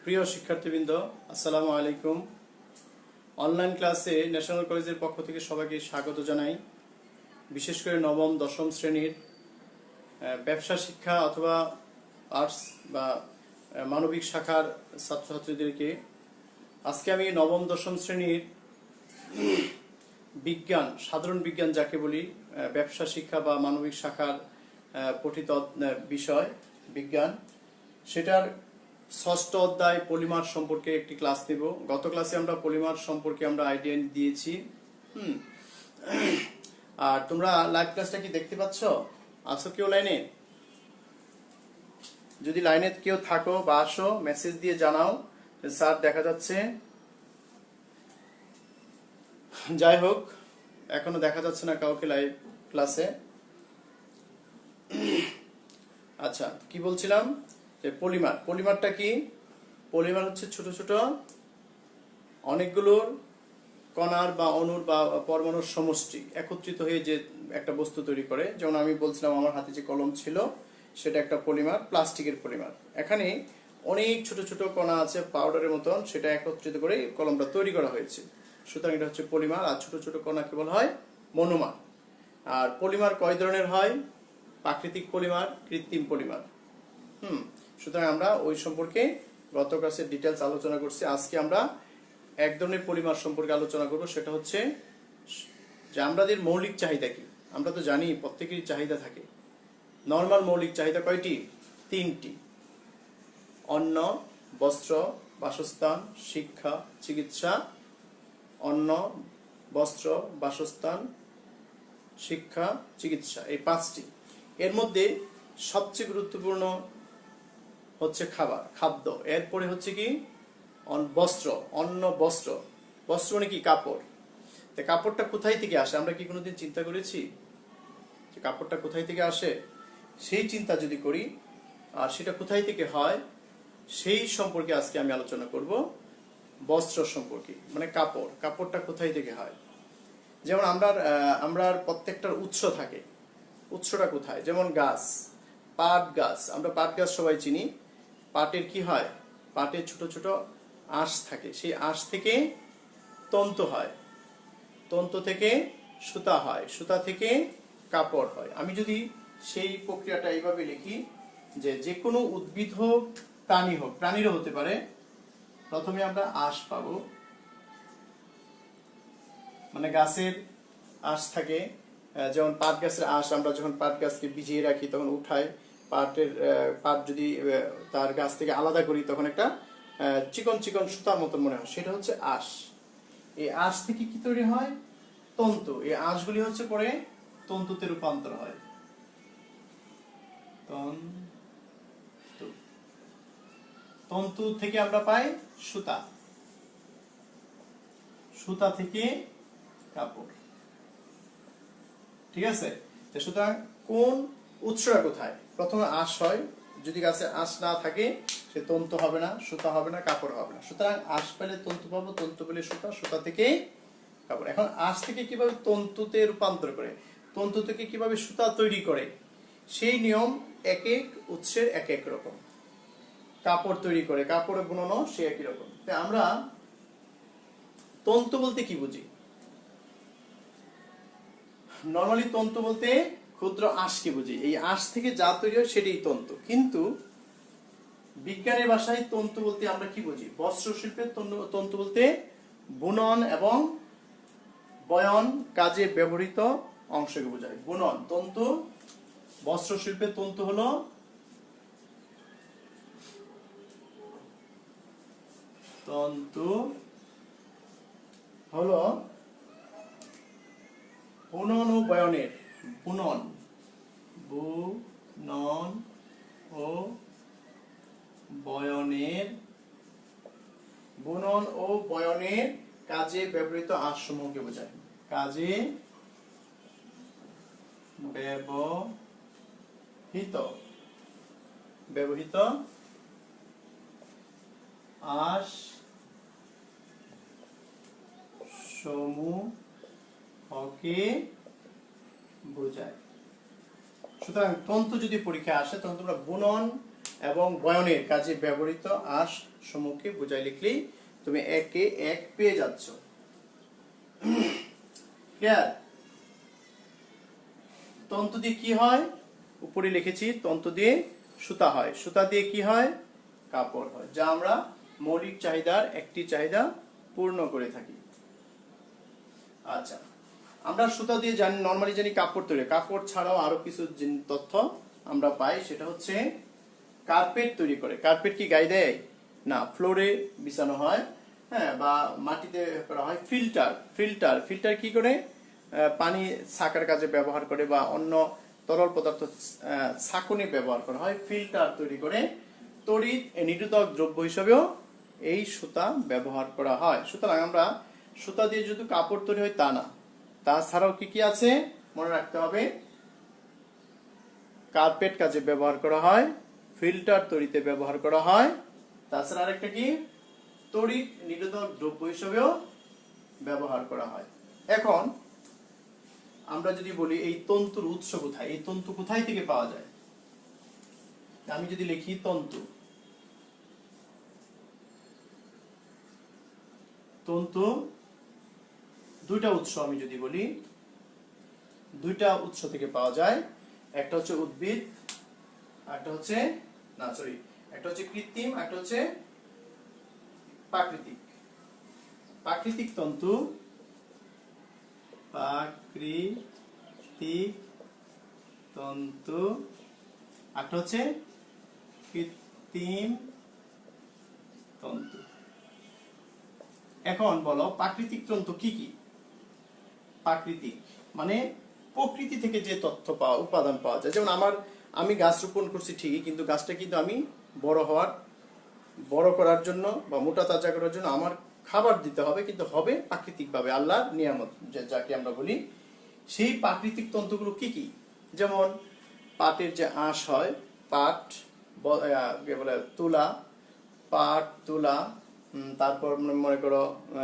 প্রিয় শিক্ষার্থীবৃন্দ, আসসালামু আলাইকুম। অনলাইন ক্লাসে ন্যাশনাল কলেজের পক্ষ থেকে সবাইকে স্বাগত জানাই। বিশেষ করে নবম দশম শ্রেণীর ব্যবসা শিক্ষা অথবা আর্টস বা মানবিক শাখার ছাত্রছাত্রীদেরকে আজকে আমি নবম দশম শ্রেণীর বিজ্ঞান, সাধারণ বিজ্ঞান যাকে বলি, ব্যবসা শিক্ষা বা মানবিক শাখার পঠিত বিষয় বিজ্ঞান, সেটার ষষ্ঠ অধ্যায় পলিমার সম্পর্কে একটি ক্লাস নেব। গত ক্লাসে আমরা পলিমার সম্পর্কে আমরা আইডিয়া দিয়েছি। আর তোমরা লাইভ ক্লাসটা কি দেখতে পাচ্ছ? আছো কেউ লাইনে? যদি লাইনে কেউ থাকো বা আসো, মেসেজ দিয়ে জানাও স্যার দেখা যাচ্ছে। যাই হোক, এখনো দেখা যাচ্ছে না কাউকে লাইভ ক্লাসে। আচ্ছা, কি বলছিলাম যে পলিমারটা কি? পলিমার হচ্ছে ছোট ছোট অনেকগুলোর কণার বা অণুর বা পরমাণুর সমষ্টি একত্রিত হয়ে যে একটা বস্তু তৈরি করে। যেমন আমি বলছিলাম আমার হাতে যে কলম ছিল সেটা একটা পলিমার, প্লাস্টিকের পলিমার। এখানে অনেক ছোট ছোট কণা আছে পাউডারের মতন, সেটা একত্রিত করে কলমটা তৈরি করা হয়েছে। সুতরাং এটা হচ্ছে পলিমার। আর ছোট ছোট কণাকে বলা হয় মনোমার। আর পলিমার কয় ধরনের হয়? প্রাকৃতিক পলিমার, কৃত্রিম পলিমার। সুতরাং আমরা ওই সম্পর্কে গত ক্লাসে ডিটেলস আলোচনা করছি। আজকে আমরা এক ধরনের পলিমার সম্পর্কে আলোচনা করব, সেটা হচ্ছে যে আমাদের মৌলিক চাহিদা কি। আমরা তো জানি প্রত্যেকেরই চাহিদা থাকে। নর্মাল মৌলিক চাহিদা কয়টি? 3টি: অন্ন, বস্ত্র, বাসস্থান, শিক্ষা, চিকিৎসা। অন্ন, বস্ত্র, বাসস্থান, শিক্ষা, চিকিৎসা, এই 5টি। এর মধ্যে সবচেয়ে গুরুত্বপূর্ণ হচ্ছে খাদ্য। এরপরে হচ্ছে কি? বস্ত্র, অন্ন, বস্ত্র। বস্ত্র মানে কি? কাপড়। তো কাপড়টা কোথায় থেকে আসে? আমরা কি কোনোদিন চিন্তা করেছি যে কাপড়টা কোথায় থেকে আসে? সেই চিন্তা যদি করি, আর সেটা কোথায় থেকে হয় সেই সম্পর্কে আজকে আমি আলোচনা করব। বস্ত্র সম্পর্কে, মানে কাপড়টা কোথায় থেকে হয়। যেমন আমরা প্রত্যেকটার উৎস থাকে। উৎসটা কোথায়? যেমন গাছ, পাট গাছ। আমরা পাট গাছ সবাই চিনি। পাটের কি হয়? পাটের ছোট ছোট আঁশ থাকে। সেই আঁশ থেকে তন্তু হয়, তন্তু থেকে সুতা হয়, সুতা থেকে কাপড় হয়। আমি যদি সেই প্রক্রিয়াটা এইভাবে লিখি যে কোনো উদ্ভিদ হোক, প্রাণী হোক, প্রাণীরও হতে পারে। প্রথমে আমরা আঁশ পাবো, মানে গাছের আঁশ থাকে। যেমন পাট গাছের আঁশ, আমরা যখন পাট গাছকে ভিজিয়ে রাখি তখন উঠাই, পাট যদি তার গাছ থেকে আলাদা করি তখন একটা চিকন চিকন সুতার মতন মনে হয়, সেটা হচ্ছে আঁশ। এই আঁশ থেকে কি তৈরি হয়? তন্তু। এই আঁশগুলি হচ্ছে পরে তন্তুতে রূপান্তর হয়। তন্তু থেকে আমরা পাই সুতা, সুতা থেকে কাপড়। ঠিক আছে? সুতরাং কোন উৎসটা কোথায়? প্রথমে আঁশ হয়। যদি গাছে আঁশ না থাকে সে তন্তু হবে না, সুতা হবে না, কাপড় হবে না। সুতরাং আঁশ পেলে তন্তু পাবো, তন্তু পেলে সুতা, সুতা থেকে কাপড়। এখন আঁশ থেকে কিভাবে তন্তুতে রূপান্তর করে, তন্তু থেকে কিভাবে সুতা তৈরি করে, সেই নিয়ম এক এক উৎসের এক এক রকম। কাপড় তৈরি করে, কাপড়ে বুননো সে একই রকম। আমরা তন্তু বলতে কি বুঝি? নরমালি তন্তু বলতে ক্ষুদ্র আঁশকে বুঝি। এই আঁশ থেকে যা তৈরি হয় সেটাই তন্তু। কিন্তু বিজ্ঞানের ভাষায় তন্তু বলতে আমরা কি বুঝি? বস্ত্র শিল্পের তন্তু বলতে বুনন এবং বয়ন কাজে ব্যবহৃত অংশকে বোঝায়। বুনন তন্তু। বস্ত্র শিল্পের তন্তু হলো বুনন ও বয়নের, বুনন ও বয়নের, বুনন ও বয়নের কাজে ব্যবহৃত আঁশসমূহকে বোঝায়। কাজে ব্যবহৃত আঁশ সমূহকে বোঝায়। সুতরাং তন্তু যদি পরীক্ষায় আসে তখন তোমরা বুনন এবং বয়নের কাজে ব্যবহৃত আঁশ সমূহকে বুঝাই লিখলেই তুমি একে এক পেয়ে যাচ্ছ। ক্লিয়ার? তন্তু দিয়ে কি হয়? উপরে লিখেছি তন্তু দিয়ে সুতা হয়, সুতা দিয়ে কি হয়? কাপড় হয়, যা আমরা মৌলিক চাহিদার একটি চাহিদা পূর্ণ করে থাকি। আচ্ছা, আমরা সুতা দিয়ে জানি, নরমালি জানি কাপড় তৈরি। কাপড় ছাড়াও আরো কিছু তথ্য আমরা পাই, সেটা হচ্ছে কার্পেট তৈরি করে। কার্পেট কি গায়ে দেয়? না, ফ্লোরে বিছানো হয়, হ্যাঁ, বা মাটিতে করা হয়। ফিল্টার ফিল্টার ফিল্টার কি করে? পানি ছাকার কাজে ব্যবহার করে বা অন্য তরল পদার্থ ছাঁকনি ব্যবহার করা হয়। ফিল্টার তৈরি করে তড়িৎ নিরোধক দ্রব্য হিসেবেও এই সুতা ব্যবহার করা হয়। সুতরাং আমরা সুতা দিয়ে যদি কাপড় তৈরি হয় তা না, তাছাড়াও কি কি আছে মনে রাখতে হবে। কার্পেট কাজে ব্যবহার করা হয়, ফিল্টার তৈরিতে ব্যবহার করা হয়, তাছাড়া আরেকটা কি? তড়িৎ নিরোধক দ্রব্য হিসেবেও ব্যবহার করা হয়। এখন আমরা যদি বলি এই তন্তুর উৎস কোথায়, এই তন্তু কোথায় থেকে পাওয়া যায়? আমি যদি লিখি তন্তু, তন্তু দুইটা উৎস আমি যদি বলি, দুইটা উৎস থেকে পাওয়া যায়। একটা হচ্ছে উদ্ভিদ, একটা হচ্ছে একটা হচ্ছে কৃত্রিম, একটা হচ্ছে প্রাকৃতিক। প্রাকৃতিক তন্তু, প্রাকৃতিক তন্তু, একটা হচ্ছে কৃত্রিম তন্তু। এখন বলো প্রাকৃতিক তন্তু কি কি? প্রাকৃতিক মানে প্রকৃতি থেকে যে তথ্য উপাদান পাওয়া যায়। যেমন আমি গাছ রোপণ করছি ঠিকই, কিন্তু গাছটা কিন্তু আমি বড় করার জন্য বা মোটা তাজা করার জন্য আমার খাবার দিতে হবে, কিন্তু হবে প্রাকৃতিক ভাবে, আল্লাহর নিয়ামত যাকে আমরা বলি। সেই প্রাকৃতিক তন্তুগুলো কি কি? যেমন পাটের যে আঁশ হয়, পাট বলে তুলা, পাট তুলা, তারপর মনে করো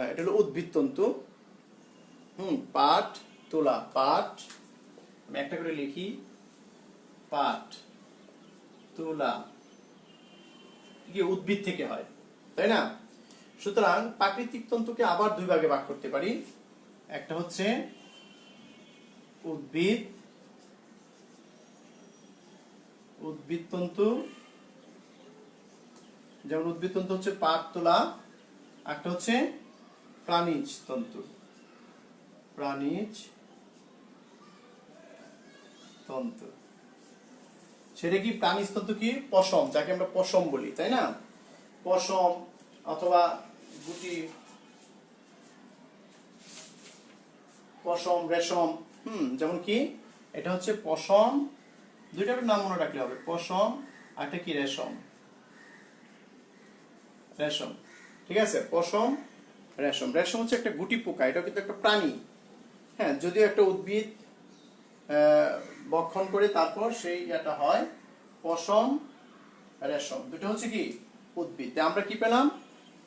এটা হলো উদ্ভিদ তন্তু। পাট তুলা, পাট, আমি একটা করে লিখি, পাট তুলা কি উদ্ভিদ থেকে হয়, তাই না? সুতরাং প্রাকৃতিক তন্তুকে আবার দুই ভাগে ভাগ করতে পারি। একটা হচ্ছে উদ্ভিদ তন্তু, যেমন উদ্ভিদ তন্তু হচ্ছে পাট তুলা। একটা হচ্ছে প্রাণীজ তন্তু, প্রাণীজ তন্তু। সেটা কি? প্রাণীজ তন্তু কি? পশম, যাকে আমরা পশম বলি, তাই না? পশম অথবা গুটি, পশম, রেশম। যেমন কি এটা হচ্ছে পশম, দুইটার নাম মনে রাখলে হবে, পশম আর একটা কি? রেশম। রেশম, ঠিক আছে? পশম, রেশম। রেশম হচ্ছে একটা গুটি পোকা, এটা কিন্তু একটা প্রাণী, হ্যাঁ, যদিও একটা উদ্ভিদ বক্ষণ করে তারপর সেই এটা হয়। পশম, রেশম দুটো হচ্ছে কি? উদ্ভিদ। আমরা কি পেলাম?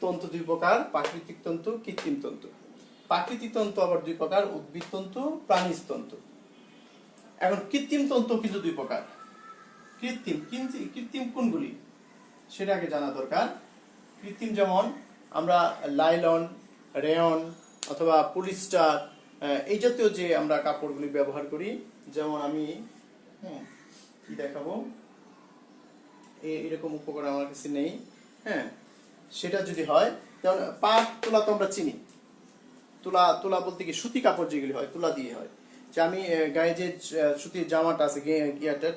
তন্তু দুই প্রকার, প্রাকৃতিক তন্তু, কৃত্রিম তন্তু। প্রাকৃতিক তন্তু আবার দুই প্রকার, উদ্ভিদ তন্তু, প্রাণীজ তন্তু। এখন কৃত্রিম তন্তু কিন্তু দুই প্রকার। কৃত্রিম কোনগুলি সেটা আগে জানা দরকার। কৃত্রিম যেমন আমরা লাইলন, রেয়ন অথবা পলিস্টার, এই জাতীয় যে আমরা কাপড়গুলি ব্যবহার করি। যেমন আমি কি দেখাবো, এরকম উপকরণ আমার কাছে নেই, হ্যাঁ, সেটা যদি হয়, যেমন পাট তুলা তো আমরা চিনি। তুলা বলতে কি? সুতি কাপড় যেগুলি হয় তুলা দিয়ে হয়। যে আমি গায়ে যে সুতির জামাটা আছে,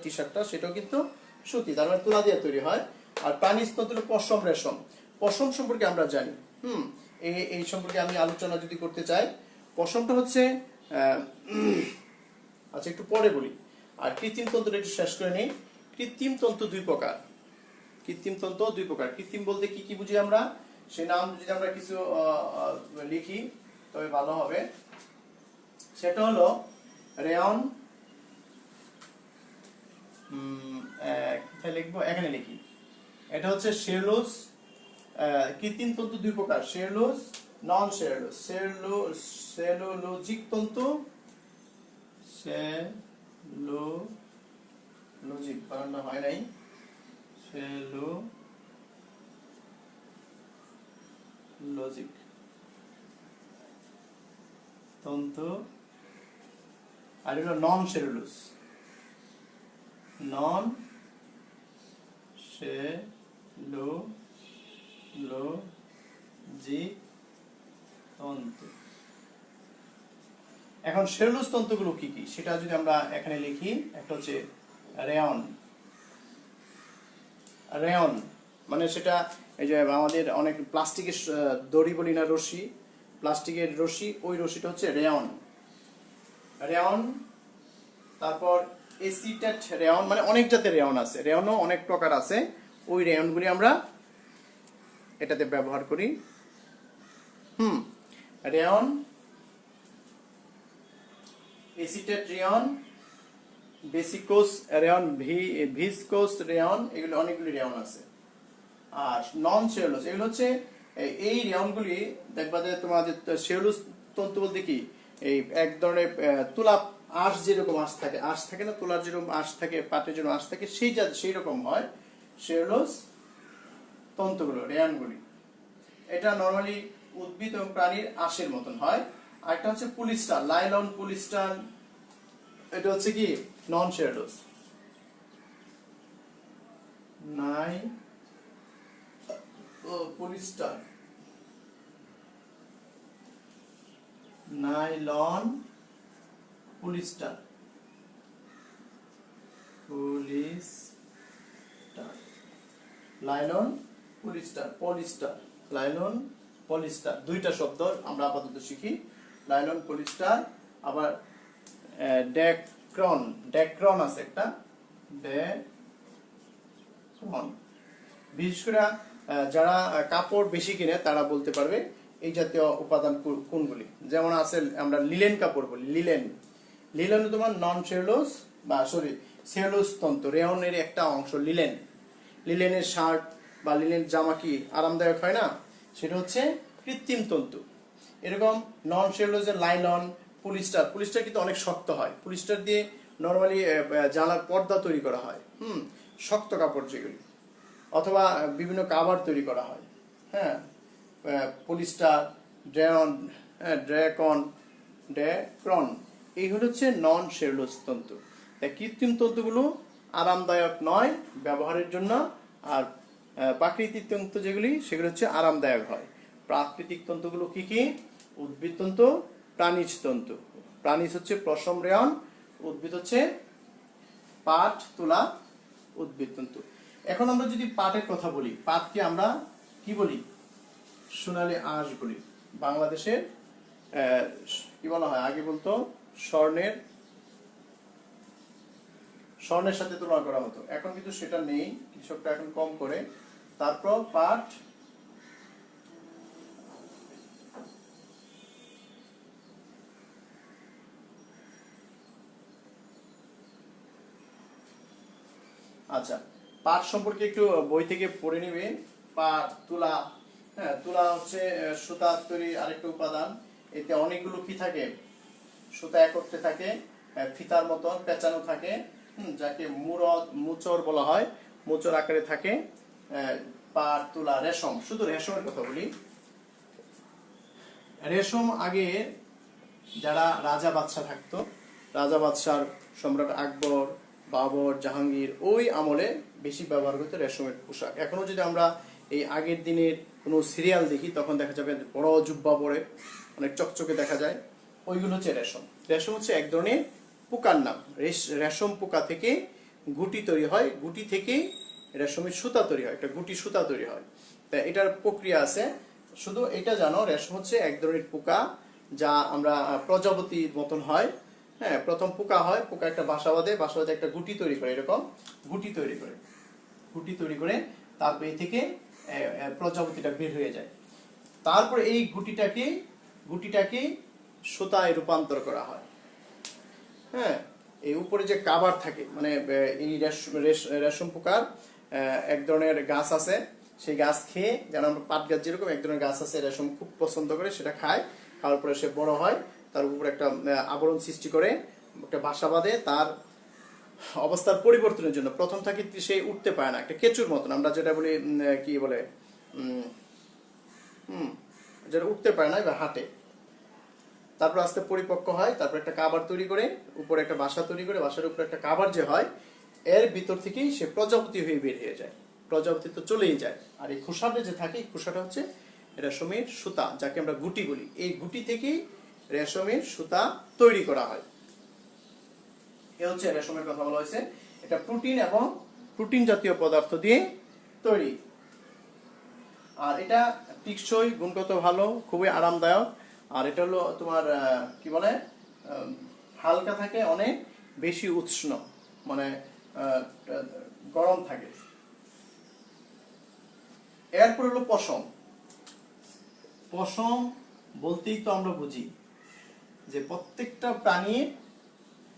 টি শার্টটা, সেটাও কিন্তু সুতি, তার মানে তুলা দিয়ে তৈরি হয়। আর প্রাণীজ তন্তু পশম, রেশম। পশম সম্পর্কে আমরা জানি, এই সম্পর্কে আমি আলোচনা যদি করতে চাই, পশমটা হচ্ছে আচ্ছা একটু পরে বলি। আর কৃত্রিম তন্তুটা একটু শেষ করে নেই। কৃত্রিম তন্তু দুই প্রকার। কৃত্রিম তন্তু দুই প্রকার। কৃত্রিম বলতে কি কি বুঝি আমরা, সে নাম যদি আমরা কিছু লিখি তবে ভালো হবে। সেটা হলো রেয়ন, কোথায় লিখবো? এখানে লিখি। এটা হচ্ছে সেলুলোজ। কৃত্রিম তন্তু দুই প্রকার, সেলুলোজ, নন সেলুলোজ। সেলুলোজিক তন্তু, সেলুলোজিক বানানটা হয় নাই, সেলুলোজিক তন্তু, আর হলো নন সেলুলোজ, নন সেলুলোজিক তন্তু। এখন সেলুলোজ তন্তুগুলো কি কি সেটা যদি আমরা এখানে লিখি, একটা হচ্ছে রেয়ন, রেয়ন মানে সেটা এই যে আমাদের অনেক প্লাস্টিকের দড়ি বলি না, রশি, প্লাস্টিকের রশি, ওই রশিটা হচ্ছে রেয়ন, রেয়ন। তারপর এসিটেট রেয়ন, মানে অনেক জাতের রেয়ন আছে, রেয়নও অনেক প্রকার আছে, ওই রেয়নগুলি আমরা এটাতে ব্যবহার করি। Rayon, acetate rayon, viscose rayon, viscose rayon, এগুলো অনেকগুলি রেয়ন আছে। আর নন সেলুলোজ এগুলো হচ্ছে এই রেয়নগুলি দেখবা যে তোমাদের সেলুলোজ তন্তু বলতে কি, এই এক ধরনের তুলা আঁশ, যেরকম আঁশ থাকে না, তুলার যেরকম আঁশ থাকে, পাটের যেরকম আঁশ থাকে, সেই রকম হয় সেলুলোজ তন্তুগুলো, রেয়নগুলি। এটা নরমালি উদ্ভিদ এবং প্রাণীর আঁশের মতন হয়। আরেকটা হচ্ছে পলিস্টার, লাইলন, পলিস্টার, এটা হচ্ছে কি non cellulose. Polyester, nylon, polyester, nylon, polyester, nylon, polyester, দুইটা শব্দ আমরা আপাতত শিখি, লাইলন, পলিস্টার। আবার ডেক্রন, ডেক্রন আছে একটা, ডেক্রন। বিশেষ করে যারা কাপড় বেশি কিনে তারা বলতে পারবে এই জাতীয় উপাদান কোনগুলি। যেমন আছে আমরা লিলেন কাপড় বলি, লিলেন, লিলেন তোমার নন সেলুলোজ বা সরি সেলুলোজ তন্তু, রেয়নের একটা অংশ লিলেন। লিলেনের শার্ট বা লিলেন জামা কি আরামদায়ক হয় না, সেটা হচ্ছে কৃত্রিম তন্তু। এরকম নন সেলুলোজের লাইলন, পলিস্টার, পলিস্টার কিন্তু অনেক শক্ত হয়, পলিস্টার দিয়ে নর্মালি জানালার পর্দা তৈরি করা হয়, শক্ত কাপড় যেগুলি, অথবা বিভিন্ন কাভার তৈরি করা হয়। হ্যাঁ, পলিস্টার, ড্রেয়ন, ড্রেকন, ডেক্রন, এই হচ্ছে নন সেলুলোজ তন্তু। কৃত্রিম তন্তুগুলো আরামদায়ক নয় ব্যবহারের জন্য, আর প্রাকৃতিক তন্তু যেগুলি সেগুলো হচ্ছে আরামদায়ক হয়। প্রাকৃতিক তন্তুগুলো কি কি? উদ্ভিদ তন্তু, প্রাণীজ তন্তু। প্রাণীজ হচ্ছে পশম, রেয়ন, উদ্ভিদ হচ্ছে পাট, তুলা, উদ্ভিদ তন্তু। এখন আমরা যদি পাটের কথা বলি, পাটকে আমরা কি বলি? সোনালী আঁশ বলি। বাংলাদেশের কি বলা হয়, আগে বলতো স্বর্ণের সাথে তুলনা করা হতো, এখন কিন্তু সেটা নেই, কৃষকটা এখন কম করে। তারপর পাট, আচ্ছা, পাট সম্পর্কে একটু বই থেকে পড়ে নেবেন। পাট, তুলা, হ্যাঁ, তুলা হচ্ছে সুতা তৈরি আরেকটা উপাদান। এতে অনেকগুলো কি থাকে, সুতা একত্রে থাকে, ফিতার মতন পেঁচানো থাকে, যাকে মুচর বলা হয়, মুচর আকারে থাকে। পাট, তুলা, রেশম, শুধু রেশমের কথা বলি। রেশম আগে যারা রাজা বাদশাহ থাকতো, রাজা বাদশার সম্রাট আকবর, বাবর, জাহাঙ্গীর, ওই আমলে বেশি ব্যবহার করতো রেশমের পোশাক। এখনো যদি আমরা এই আগের দিনের কোনো সিরিয়াল দেখি, তখন দেখা যাবে বড় জুব্বা পরে, অনেক চকচকে দেখা যায়, ওইগুলো হচ্ছে রেশম। রেশম হচ্ছে এক ধরনের পোকার নাম। রেশম পোকা থেকে গুটি তৈরি হয়, গুটি থেকে রেশমের সুতা তৈরি হয়, একটা গুটি সুতা তৈরি হয়। তা এটার প্রক্রিয়া আছে। শুধু এটা জানো, রেশম হচ্ছে এক ধরনের পোকা, যা আমরা প্রজাপতির মতন হয়। হ্যাঁ, প্রথম পোকা হয়, পোকা একটা বাসা বাঁধে, বাসা বাঁধে একটা গুটি তৈরি করে, এরকম গুটি তৈরি করে তারপর এই থেকে প্রজাপতিটা বের হয়ে যায়। তারপর এই গুটিটাকে সুতায় রূপান্তর করা হয়। হ্যাঁ, এই উপরে যে কাভার থাকে, মানে এই রেশম পোকার এক ধরনের গাছ আছে, সেই গাছ খেয়ে, যেন আমরা পাট গাছ যেরকম এক ধরনের গাছ আছে, রেশম খুব পছন্দ করে, সেটা খায়, খাওয়ার পরে সে বড় হয়, তার উপরে একটা আবরণ সৃষ্টি করে, একটা বাসা বাঁধে। তার অবস্থার পরিবর্তনের জন্য প্রথম থাকে সে উঠতে পারে না, একটা কেঁচুর মতন, আমরা যেটা বলি কি বলে, যেটা উঠতে পারে না বা হাঁটে। তারপর আস্তে পরিপক্ক হয়, তারপর একটা কাবার তৈরি করে, উপরে একটা বাসা তৈরি করে, বাসার উপরে একটা কাবার যে হয়, এর ভিতর থেকেই সে প্রজাপতি হয়ে বের হয়ে যায়। প্রজাপতি তো চলেই যায়। আর এই খোসাটা যে থাকে, এই খোসাটা হচ্ছে রেশমের সুতা, যাকে আমরা গুটি বলি। এই গুটি থেকেই রেশমের সুতা তৈরি করা হয়। এ হচ্ছে রেশমের কথা বলা হয়েছে। এটা প্রোটিন এবং প্রোটিন জাতীয় পদার্থ দিয়ে তৈরি। আর এটা টিকসই, গুণগত ভালো, খুবই আরামদায়ক। আর এটা হলো তোমার কি বলে, হালকা থাকে, অনেক বেশি উষ্ণ, মানে গরম থাকে। এরপর হলো পশম। পশম বলতেই তো আমরা বুঝি যে প্রত্যেকটা প্রাণীর,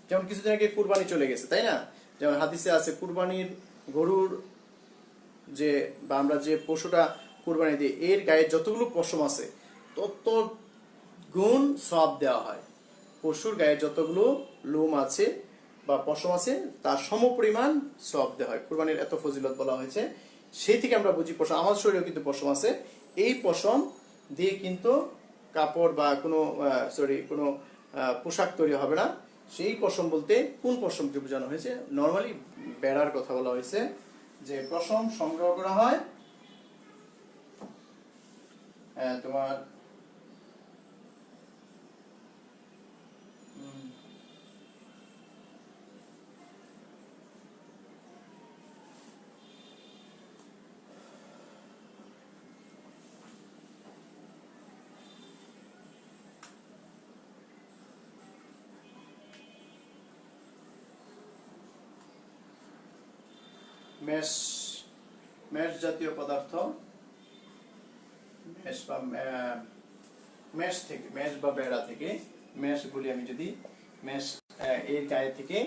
যেমন কিছুদিন আগে কুরবানি চলে গেছে, তাই না? যেমন হাদিসে আছে কুরবানির গরুর যে, বা আমরা যে পশুটা কুরবানি দিই, এর গায়ে যতগুলো পশম আছে তত গুণ সওয়াব দেওয়া হয়। পশুর গায়ে যতগুলো লোম আছে বা পশম আছে তার সমপরিমাণ সওয়াব দেওয়া হয়। কুরবানির এত ফজিলত বলা হয়েছে, সেই থেকে আমরা বুঝি পশম। আমার শরীরেও কিন্তু পশম আছে। এই পশম দিয়ে কিন্তু কাপড় বা কোনো কোনো পোশাক তৈরি হবে না। সেই পশম বলতে কোন পশমকে বোঝানো হয়েছে? নর্মালি বেড়ার কথা বলা হয়েছে, যে পশম সংগ্রহ করা হয় তোমার মেশ, মেশ জাতীয় পদার্থ, মেশ বা মেশ থেকে, মেশ বা বেড়া থেকে, মেশ বলি আমি যদি, মেশ এর গায়ে থেকে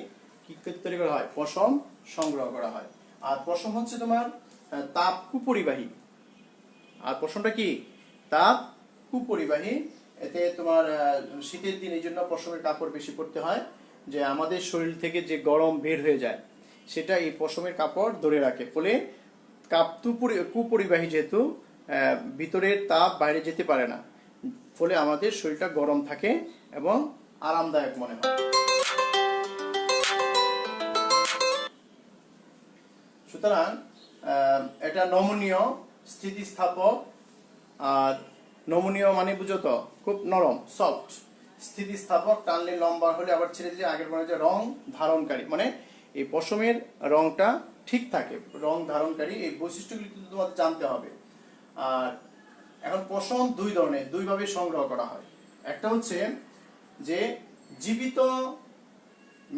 কি তৈরি করা হয়? পশম সংগ্রহ করা হয়। আর পশম হচ্ছে তোমার তাপ কুপরিবাহী। আর পশমটা কি? তাপ কুপরিবাহী। এতে তোমার শীতের দিন এই জন্য পশমের কাপড় বেশি পরতে হয়, যে আমাদের শরীর থেকে যে গরম বের হয়ে যায় সেটা এই পশমের কাপড় ধরে রাখে। ফলে কুপরিবাহী, যেহেতু ভিতরের তাপ বাইরে যেতে পারে না, ফলে আমাদের শরীরটা গরম থাকে এবং আরামদায়ক মনে হয়। সুতরাং এটা নমনীয়, স্থিতিস্থাপক। আর নমনীয় মানে বুঝো তো, খুব নরম, সফট। স্থিতিস্থাপক, টানলে লম্বা হলে আবার ছেড়ে দিলে আগের মনে, যে রং ধারণকারী, মানে এই পশমের রংটা ঠিক থাকে, রং ধারণকারী। এই বৈশিষ্ট্যগুলি কিন্তু তোমাদের জানতে হবে। আর এখন পশম দুই ধরনের, দুইভাবে সংগ্রহ করা হয়। একটা হচ্ছে যে জীবিত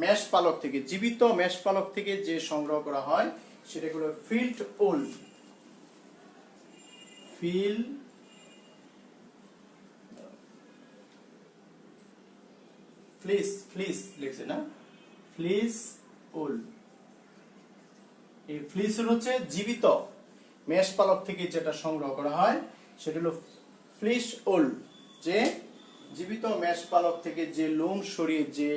মেষপালক থেকে, জীবিত মেষপালক থেকে যে সংগ্রহ করা হয় সেটা হলো ফিল্ড উল। ফ্লিস, ফ্লিস লিখছে না, ফ্লিস উল। এই ফ্লিস উল হচ্ছে জীবিত মেষপালক থেকে যেটা সংগ্রহ করা হয় সেটা হলো ফ্লিস উল। যে জীবিত মেষপালক থেকে যে লোম সরিয়ে যে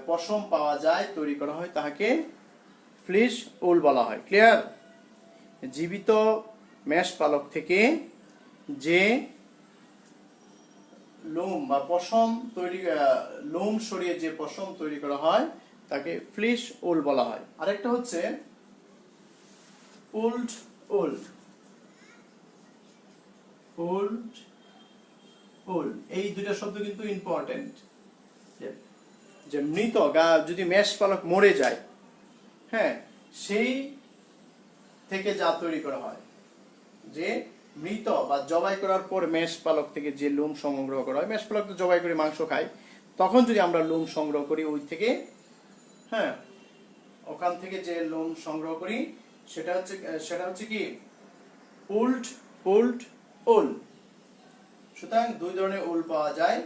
পশম পাওয়া যায়, তৈরি করা হয়, তাকে ফ্লিস উল বলা হয়। ক্লিয়ার? জীবিত মেষপালক থেকে যে লোম বা পশম তৈরি, লোম সরিয়ে যে পশম তৈরি করা হয় তাকে ফ্লিস উল বলা হয়। আরেকটা হচ্ছে উল্ড উল। উল্ড উল, এই দুইটা শব্দ কিন্তু ইম্পর্টেন্ট। যে মৃত যদি মেষপালক মরে যায়, হ্যাঁ, সেই থেকে যা তৈরি করা হয়, যে মৃত বা জবাই করার পর মেষপালক থেকে যে লোম সংগ্রহ করা হয়, মেষপালক তো জবাই করে মাংস খায়, তখন যদি আমরা লোম সংগ্রহ করি ওই থেকে, হ্যাঁ, ওখান থেকে যে লোম সংগ্রহ করি সেটা হচ্ছে কি? উল্ড উল। সুতরাং দুই ধরনের উল পাওয়া যায়।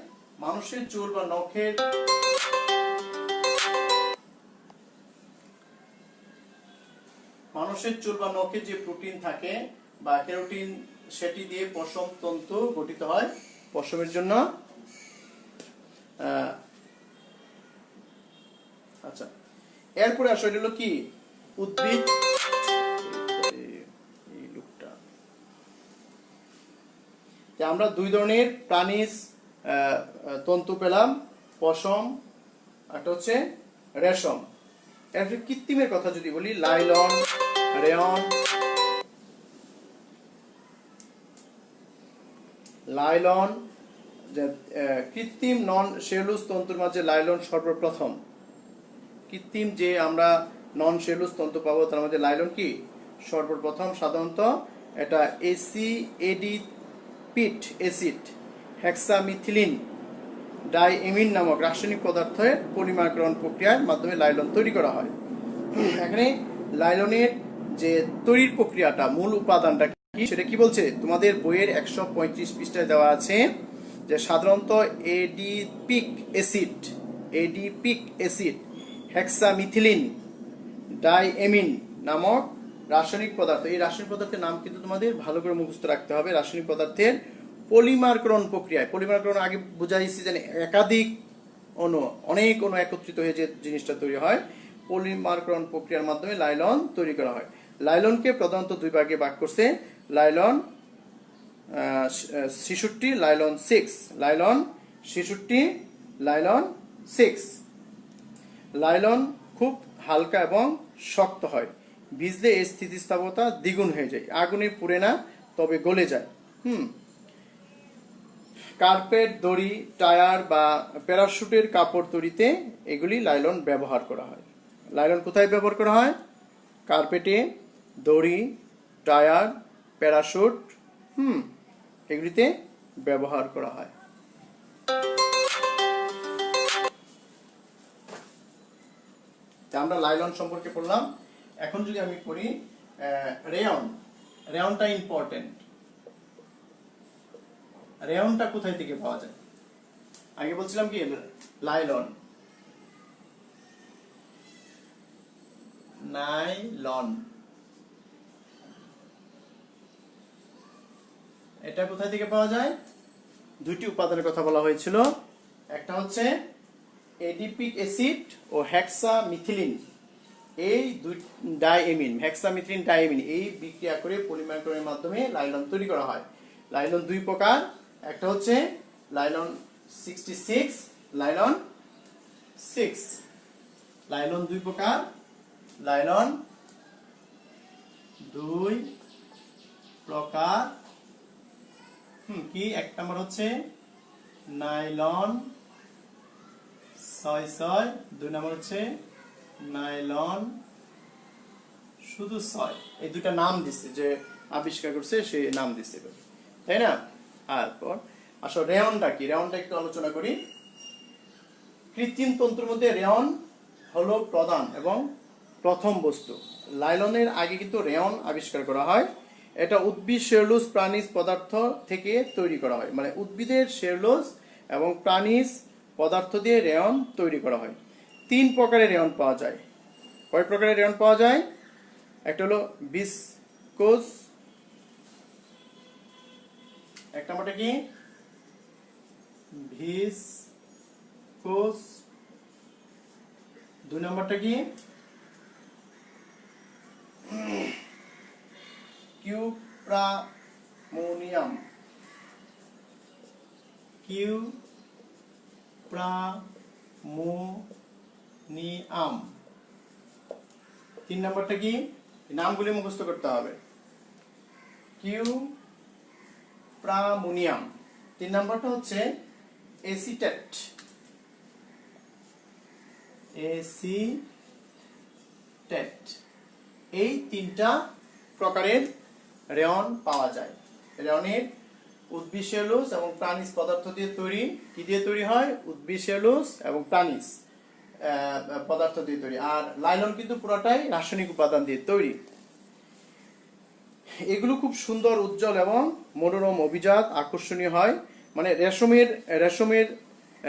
মানুষের চুল বা নখের, মানুষের চুল বা নখে যে প্রোটিন থাকে বা কেরোটিন, সেটি দিয়ে পশম তন্তু গঠিত হয় পশমের জন্য। আচ্ছা, এরপরে আসলে হলো কি? উদ্ভিদ। এই লোকটা যে আমরা দুই ধরনের প্রাণীজ তন্তু পেলাম, পশম, একটা হচ্ছে রেশম। এরপরে কৃত্রিমের কথা যদি বলি, লাইলন, রেয়ন, লাইলন, কৃত্রিম নন সেলুলোজ তন্তুর মাঝে লাইলন সর্বপ্রথম। কৃত্রিম যে আমরা নন সেলুলোজ তন্তু পাবো তার মধ্যে লাইলন কি সর্বপ্রথম। সাধারণত এটা এডিপিট অ্যাসিড হেক্সামিথিলিন ডাইএমিন নামক রাসায়নিক পদার্থের পলিমারকরণ প্রক্রিয়ার মাধ্যমে লাইলন তৈরি করা হয়। এখানে লাইলনের যে তৈরির প্রক্রিয়াটা, মূল উপাদানটা কি সেটা কি বলছে, তোমাদের বইয়ের 135 পৃষ্ঠায় দেওয়া আছে যে সাধারণত এডিপিক অ্যাসিড হেক্সামিথিলিন ডাইএমিন নামক রাসায়নিক পদার্থ, এই রাসায়নিক পদার্থের নাম কিন্তু তোমাদের ভালো করে মুখস্থ রাখতে হবে। রাসায়নিক পদার্থের পলিমারকরণ প্রক্রিয়ায়, পলিমারকরণ আগে বুঝাইছি যে একাধিক অণু, অনেক অণু একত্রিত হয়ে যে জিনিসটা তৈরি হয়, পলিমারকরণ প্রক্রিয়ার মাধ্যমে লাইলন তৈরি করা হয়। লাইলনকে প্রধানত দুই ভাগে ভাগ করছে, nylon 66, nylon 6। Nylon 66, nylon 6। Nylon খুব হালকা এবং শক্ত হয়, ভিজলে এর স্থিতিস্থাপকতা দ্বিগুণ হয়ে যায়, আগুনে পুড়ে না তবে গলে যায়। কার্পেট, দড়ি, টায়ার বা প্যারাশুটের কাপড় তৈরিতে এগুলি লাইলন ব্যবহার করা হয়। লাইলন কোথায় ব্যবহার করা হয়? কার্পেটে, দড়ি, টায়ার, প্যারাশুট এগুলিতে ব্যবহার করা হয়। আমরা লাইলন সম্পর্কে পড়লাম। এখন যদি আমি পড়ি রেয়ন, রেয়নটা ইম্পর্টেন্ট। রেয়নটা কোথায় থেকে পাওয়া যায়? আগে বলছিলাম কি লাইলন, নাইলন, এটা কোথায় থেকে পাওয়া যায়? দুইটি উপাদানের কথা বলা হয়েছিল, একটা হচ্ছে এডিপিক অ্যাসিড ও হেক্সামিথিলিন। এই দুই ডাইএমিন, হেক্সামিথিলিন ডাইএমিন, এই বিক্রিয়া করে পলিমারকরণের মাধ্যমে লাইলন তৈরি করা হয়। লাইলন দুই প্রকার, একটা হচ্ছে লাইলন 66, লাইলন 6। লাইলন দুই প্রকার, লাইলন দুই প্রকার কি? এক নম্বর হচ্ছে নাইলন 6, দুই নম্বর হচ্ছে নাইলন শুধু 6। এই দুইটা নাম দিচ্ছে, যে আবিষ্কার করছে সে নাম দিচ্ছে, তাই না? তারপর আসলে রেয়নটা কি, রেয়নটা একটু আলোচনা করি। কৃত্রিম তন্তুর মধ্যে রেয়ন হলো প্রধান এবং প্রথম বস্তু। লাইলনের আগে কিন্তু রেয়ন আবিষ্কার করা হয়। এটা উদ্ভিদ সেলুলোজ প্রাণীজ পদার্থ থেকে তৈরি করা হয়, মানে উদ্ভিদের সেলুলোজ এবং প্রাণীজ পদার্থ দিয়ে রেয়ন তৈরি করা হয়। 3 প্রকারের রেয়ন পাওয়া যায়। কয় প্রকারের রেয়ন পাওয়া যায়? একটা হলো ভিসকোজ, এক নম্বরটা কি ভিসকোজ, দুই নম্বরটা কি কিউপ্রামোনিয়াম, কিউপ্রামোনিয়াম। 3 নম্বরটা কি? নামগুলি মুখস্থ করতে হবে। কিউপ্রামোনিয়াম। 3 নম্বরটা হচ্ছে এসিটেট, এসিটেট। এই 3টা প্রকারের রেয়ন পাওয়া যায়। রেয়নের উদ্ভিদ সেলুলোজ এবং প্রাণীজ পদার্থ দিয়ে তৈরি। কি দিয়ে তৈরি হয়? উদ্ভিদ সেলুলোজ এবং প্রাণীজ পদার্থ দিয়ে তৈরি। আর লাইলন কিন্তু পুরোটাই রাসায়নিক উপাদান দিয়ে তৈরি। এগুলো খুব সুন্দর, উজ্জ্বল এবং মনোরম, অভিজাত, আকর্ষণীয় হয়। মানে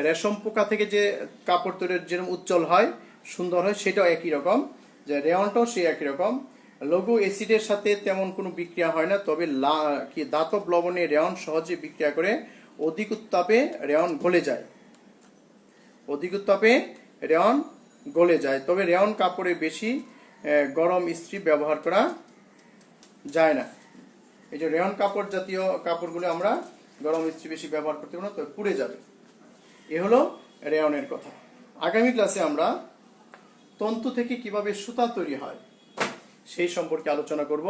রেশম পোকা থেকে যে কাপড় তৈরি যেরকম উজ্জ্বল হয়, সুন্দর হয়, সেটাও একই রকম। যে রেয়নটাও সেই একই রকম। লঘু অ্যাসিডের সাথে তেমন কোনো বিক্রিয়া হয় না, তবে ধাতব লবণে রেয়ন সহজে বিক্রিয়া করে অধিক উত্তাপে রেয়ন গলে যায়। অধিক উত্তাপে রেয়ন গলে যায়, তবে রেয়ন কাপড়ে বেশি গরম ইস্ত্রি ব্যবহার করা যায় না। এই যে রেয়ন কাপড় জাতীয় কাপড়গুলো আমরা গরম ইস্ত্রি বেশি ব্যবহার করতে পারো না, তো পুড়ে যাবে। এ হলো রেয়নের কথা। আগামী ক্লাসে আমরা তন্তু থেকে কিভাবে সুতা তৈরি হয় সেই সম্পর্কে আলোচনা করব।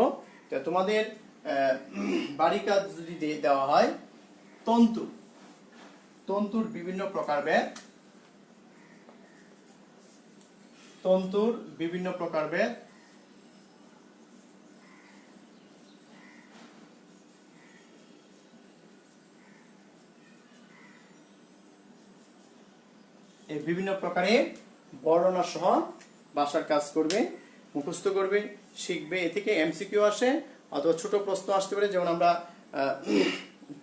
তো তোমাদের বাড়ি কাজ যদি দেওয়া হয়, তন্তুর বিভিন্ন প্রকারভেদ, এই বিভিন্ন প্রকারের বর্ণনা সহ বাসার কাজ করবে, মুখস্থ করবে, শিখবে। এ থেকে এমসিকিউ আসে অথবা ছোট প্রশ্ন আসতে পারে। যেমন আমরা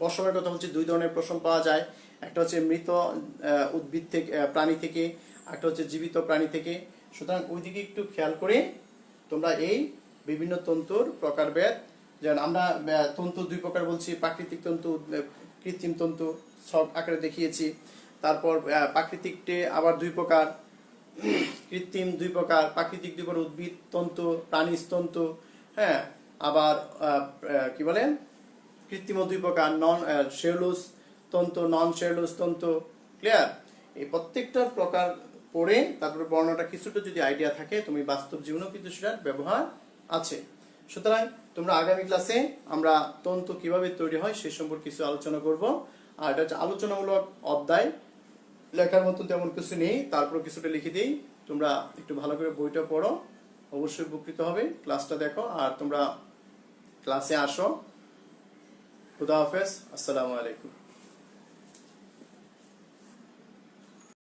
পশমের কথা বলছি, 2 ধরনের পশম পাওয়া যায়। একটা হচ্ছে মৃত উদ্ভিদ থেকে, প্রাণী থেকে, একটা হচ্ছে জীবিত প্রাণী থেকে। সুতরাং ওই দিকে একটু খেয়াল করে তোমরা এই বিভিন্ন তন্তুর প্রকারভেদ, যেমন আমরা তন্তু 2 প্রকার বলছি, প্রাকৃতিক তন্তু, কৃত্রিম তন্তু সব আকারে দেখিয়েছি। তারপর প্রাকৃতিকটে আবার 2 প্রকার, কৃত্রিম 2 প্রকার, প্রাকৃতিক 2 প্রকার, উদ্ভিদ তন্তু, প্রাণী তন্তু, হ্যাঁ। আবার কি বলে, কৃত্রিম 2 প্রকার, নন সেলুলোজ তন্তু, নন সেলুলোজ তন্তু। ক্লিয়ার? এই প্রত্যেকটার প্রকার পড়ে তারপরে বর্ণনাটা কিছুটা যদি আইডিয়া থাকে, তুমি বাস্তব জীবনেও কিন্তু সেটার ব্যবহার আছে। সুতরাং তোমরা আগামী ক্লাসে আমরা তন্তু কিভাবে তৈরি হয় সে সম্পর্কে কিছু আলোচনা করব। আর এটা হচ্ছে আলোচনামূলক অধ্যায়, লেখার মতন তেমন কিছু নেই, তারপর কিছুটা লিখে দিই। তোমরা একটু ভালো করে বইটা পড়ো, অবশ্যই উপকৃত হবে। ক্লাসটা দেখো আর তোমরা ক্লাসে আসো। খুদা হাফেজ, আসসালামু আলাইকুম।